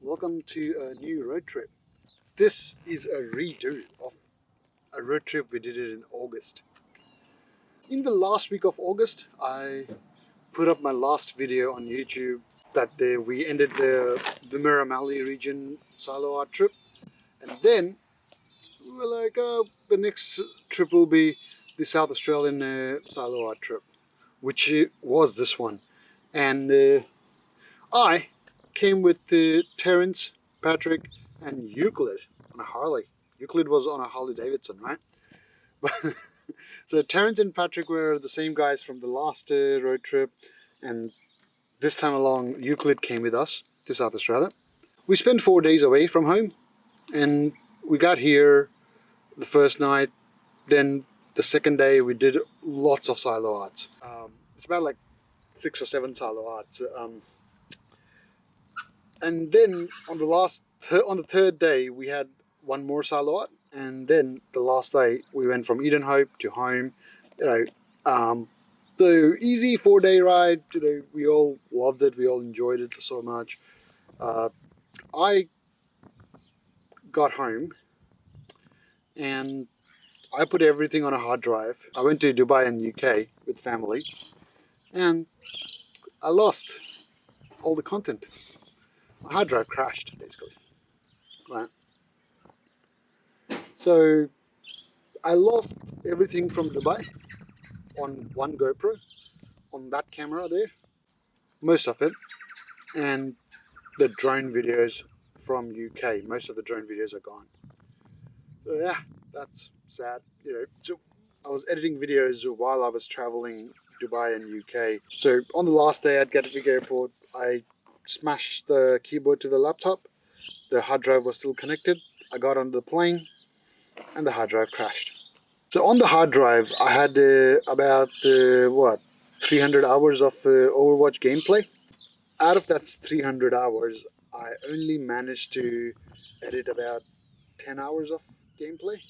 Welcome to a new road trip. This is a redo of a road trip we did it in August. In the last week of August, I put up my last video on YouTube that we ended the Miramalli region silo art trip, and then we were like, the next trip will be the South Australian silo art trip, which was this one. And I came with Terence, Patrick, and Euclid on a Harley. Euclid was on a Harley Davidson, right? So Terence and Patrick were the same guys from the last road trip, and this time along Euclid came with us to South Australia. We spent 4 days away from home, and we got here the first night. Then the second day we did lots of silo arts. It's about like 6 or 7 silo arts. And then on the third day we had one more silo art, and then the last day we went from Eden Hope to home. So easy 4-day ride. We all loved it. We all enjoyed it so much. I got home and I put everything on a hard drive. I went to Dubai and UK with family, and I lost all the content. My hard drive crashed, basically. Right. So I lost everything from Dubai on one GoPro, on that camera there, most of it, and the drone videos from UK. Most of the drone videos are gone. So yeah, that's sad. So I was editing videos while I was traveling Dubai and UK. So on the last day at Gatwick Airport, I smashed the keyboard to the laptop. The hard drive was still connected. I got on the plane and the hard drive crashed. So on the hard drive I had about 300 hours of Overwatch gameplay. Out of that 300 hours I only managed to edit about 10 hours of gameplay,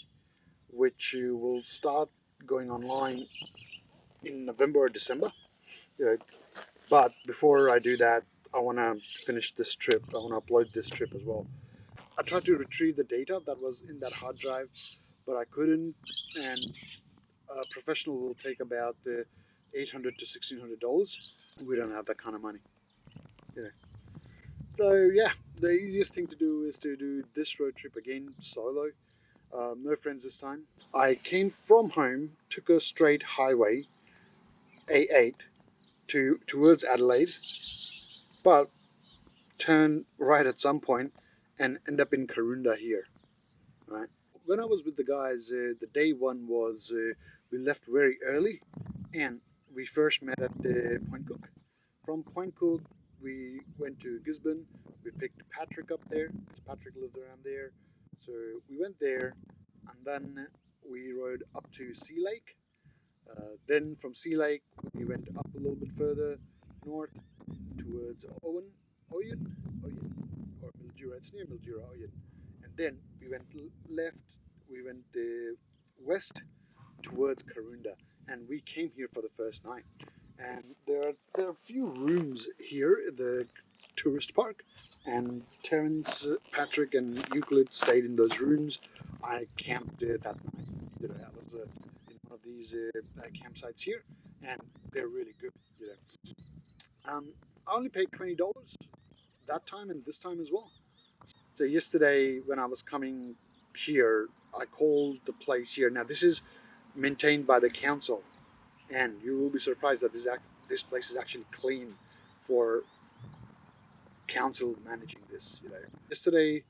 which will start going online in November or December. But before I do that, I want to finish this trip. I want to upload this trip as well. I tried to retrieve the data that was in that hard drive, but I couldn't, and a professional will take about $800 to $1,600. We don't have that kind of money. So yeah, the easiest thing to do is to do this road trip again solo. No friends this time. I came from home, took a straight highway, A8, towards Adelaide, but turn right at some point and end up in Karoonda here. Right. When I was with the guys, the day one was we left very early, and we first met at Point Cook. From Point Cook, we went to Gisborne. We picked Patrick up there, because Patrick lived around there. So we went there, and then we rode up to Sea Lake. Then from Sea Lake, we went up a little bit further north towards Owen, or Mildura. It's near Mildura, Owen. And then we went left, we went west towards Karoonda, and we came here for the first night. And there are a few rooms here at the tourist park, and Terence, Patrick, and Euclid stayed in those rooms. I camped that night. I was in one of these campsites here, and they're really good. I only paid $20 that time and this time as well. So yesterday when I was coming here, I called the place here. Now this is maintained by the council, and you will be surprised that this place is actually clean for council managing this. Yesterday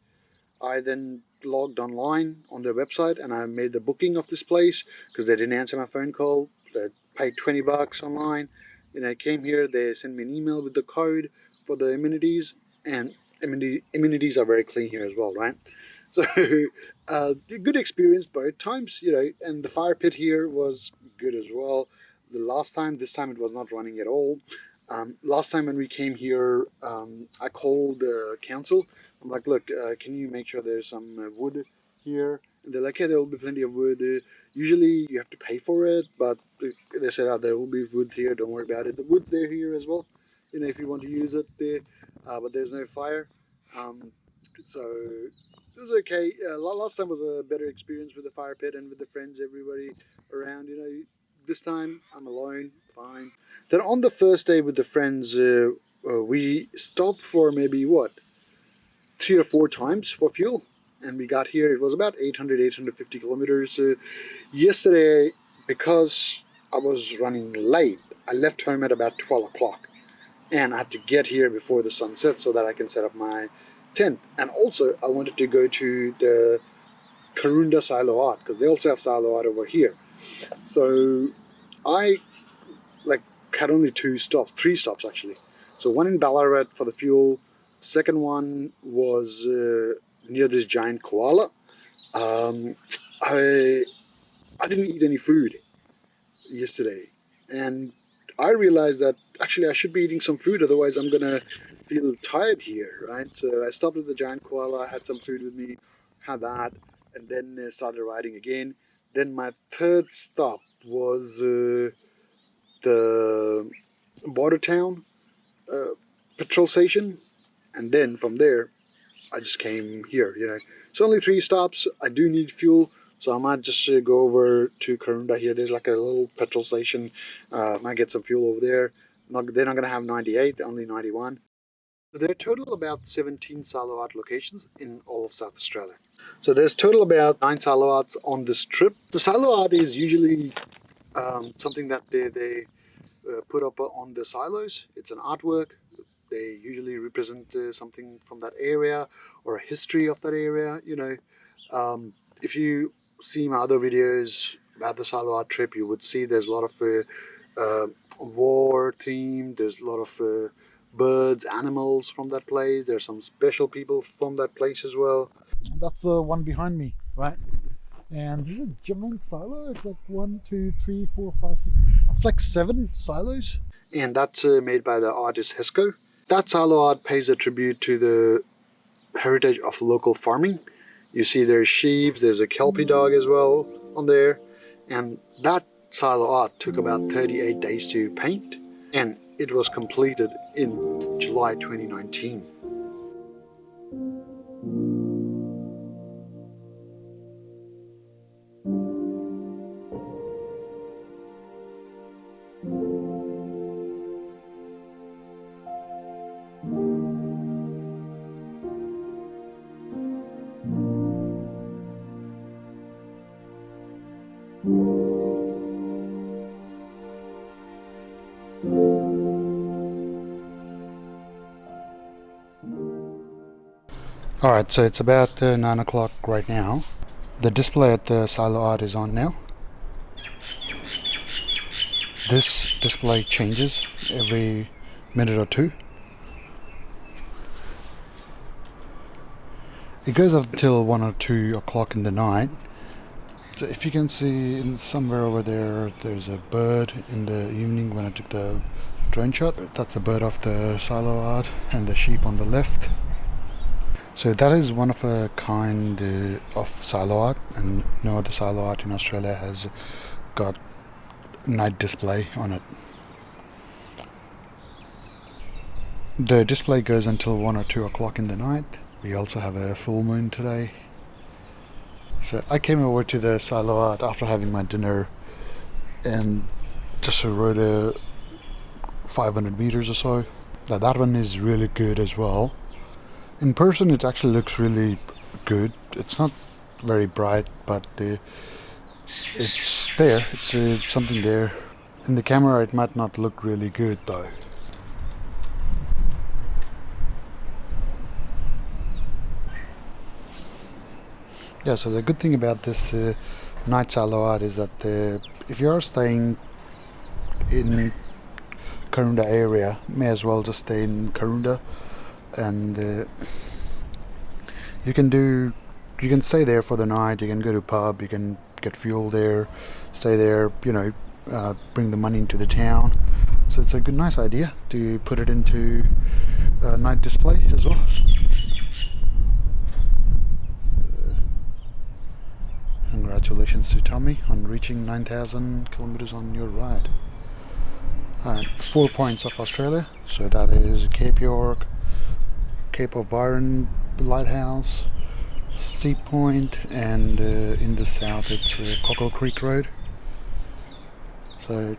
I then logged online on their website and I made the booking of this place because they didn't answer my phone call. They paid $20 online, and I came here. They sent me an email with the code for the amenities, and amenities are very clean here as well, right? So good experience both times, and the fire pit here was good as well. This time it was not running at all. Last time when we came here, I called the council. I'm like, look, can you make sure there's some wood here? And they're like, yeah, there will be plenty of wood. Usually you have to pay for it, but they said, there will be wood here, don't worry about it. The wood's there here as well, if you want to use it there, but there's no fire. So it was okay. Last time was a better experience with the fire pit and with the friends, everybody around. This time I'm alone, fine. Then on the first day with the friends, we stopped for maybe what, 3 or 4 times for fuel, and we got here. It was about 850 kilometers. Yesterday, because I was running late, I left home at about 12 o'clock, and I had to get here before the sun sets so that I can set up my tent. And also, I wanted to go to the Karoonda silo art because they also have silo art over here. So I had only 2 stops, 3 stops actually. So one in Ballarat for the fuel. Second one was near this giant koala. Um, I didn't eat any food yesterday, and I realized that actually I should be eating some food, otherwise I'm gonna feel tired here, right? So I stopped at the giant koala, had some food with me, had that, and then started riding again. Then my third stop was the border town uh, petrol station, and then from there I just came here. It's only 3 stops. I do need fuel, so I might just go over to Karoonda here. There's like a little petrol station. Might get some fuel over there. They're not going to have 98, only 91. So there are total about 17 silo art locations in all of South Australia. So there's total about 9 silo arts on this trip. The silo art is usually something that they put up on the silos. It's an artwork. They usually represent something from that area or a history of that area. If you see my other videos about the silo art trip, you would see there's a lot of war theme. There's a lot of birds, animals from that place. There's some special people from that place as well. That's the one behind me, right? And this is a giant silo. It's like 1, 2, 3, 4, 5, 6. It's like 7 silos. And that's made by the artist Hesco. That silo art pays a tribute to the heritage of local farming. You see there's sheep, there's a kelpie dog as well on there. And that silo art took about 38 days to paint. And it was completed in July 2019. Alright, so it's about 9 o'clock right now. The display at the silo art is on now. This display changes every minute or two. It goes up until 1 or 2 o'clock in the night. So if you can see somewhere over there, there's a bird in the evening when I took the drone shot. That's the bird of the silo art, and the sheep on the left. So that is one of a kind of silo art, and no other silo art in Australia has got night display on it. The display goes until 1 or 2 o'clock in the night. We also have a full moon today. So I came over to the silo art after having my dinner and just rode 500 meters or so. Now that one is really good as well. In person it actually looks really good. It's not very bright, but it's there. It's something there. In the camera it might not look really good though. Yeah, so the good thing about this night silo art is that if you are staying in Karoonda area, may as well just stay in Karoonda, and you can stay there for the night. You can go to a pub, you can get fuel there, stay there, bring the money into the town. So it's a good, nice idea to put it into a night display as well. Congratulations to Tommy on reaching 9,000 kilometers on your ride. 4 points of Australia, so that is Cape York, Cape of Byron Lighthouse, Steep Point, and in the south it's Cockle Creek Road. So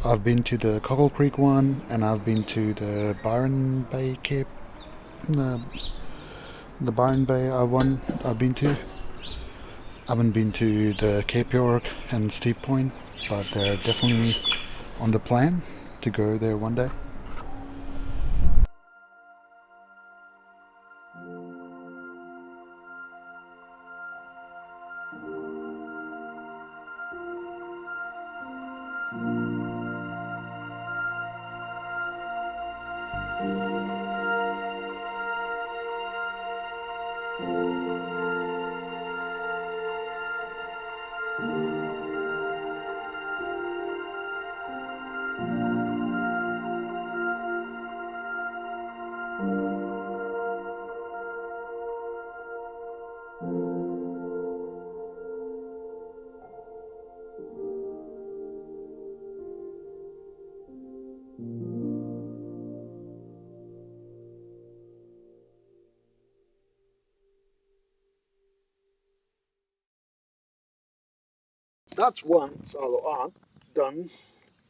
I've been to the Cockle Creek one, and I've been to the Byron Bay Cape, the Byron Bay one I've been to. I haven't been to the Cape York and Steep Point, but they're definitely on the plan to go there one day. That's one solo arm done.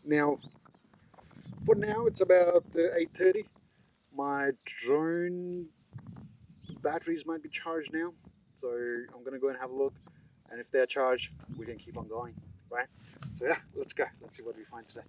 Now, for now, it's about 8:30. My drone batteries might be charged now, so I'm gonna go and have a look. And if they're charged, we can keep on going, right? So yeah, let's go. Let's see what we find today.